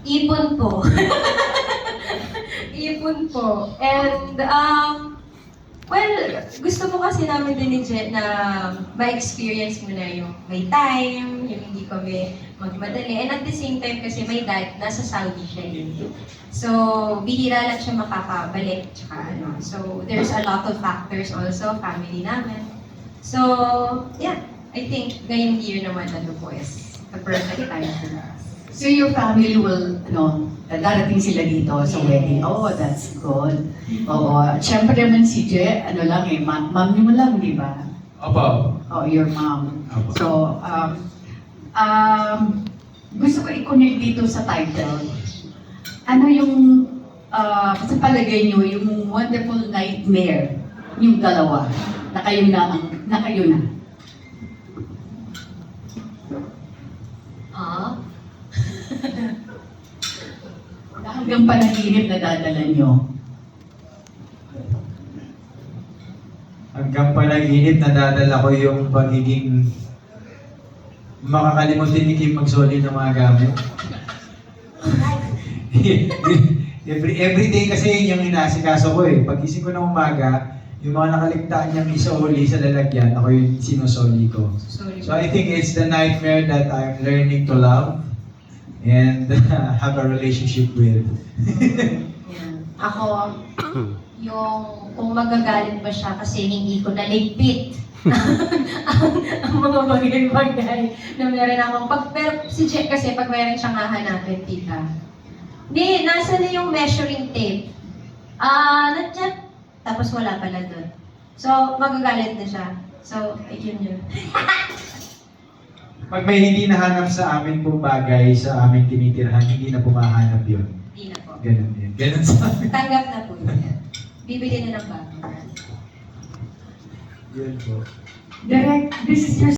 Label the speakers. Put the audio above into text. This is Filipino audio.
Speaker 1: Ipon po. Ipon po. And, well, gusto mo kasi namin din ni Jet na ma-experience mo na yung may time, yung hindi kami magmadali. And at the same time kasi may dad, nasa Saudi siya yun. So, bihira lang siya makakabalik. Tsaka, ano. So, there's a lot of factors also, family namin. So, yeah, I think ngayong year naman ano po is the perfect time for us.
Speaker 2: So your family will, darating sila dito sa
Speaker 1: Yes.
Speaker 2: wedding. Oh, that's good. Oo. Siyempre naman si Je, mom niyo mo lang, di ba?
Speaker 3: Opo.
Speaker 2: Oh, your mom.
Speaker 3: Opo.
Speaker 2: So, gusto ko i-connect dito sa title. Ano yung, sa palagay niyo, yung wonderful nightmare, yung dalawa, na kayo na.
Speaker 1: Ah?
Speaker 2: Na hanggang panaginip na dadala niyo.
Speaker 3: Hanggang panaginip, nadadala ko yung pagiging makakalimutin ni Kim magsoli ng mga gamit. every day kasi yun yung inasikaso ko eh. Pag-isip ko ng umaga, yung mga nakaligtaan niyang isoli sa lalagyan, ako yung sinusoli ko.
Speaker 1: Sorry.
Speaker 3: So I think it's the nightmare that I'm learning to love and have a relationship with.
Speaker 1: Yan. Ako, yung kung magagalit ba siya kasi hindi ko naligpit ang mga bagay-bagay na meron akong pero si Jack kasi pag meron siyang hahanapin, tita. Hindi, nasa na yung measuring tape. Nandiyan. Tapos wala pala doon. So, magagalit na siya. So, yun.
Speaker 3: Pag may hindi nahanap sa amin pong bagay sa aming tinitirhan, hindi na pumahanap yun.
Speaker 1: Hindi na po.
Speaker 3: Ganun yun. Ganun sa amin.
Speaker 1: Tanggap na po yun. Bibili na ng bago.
Speaker 3: Yun po.
Speaker 2: Direct, this is your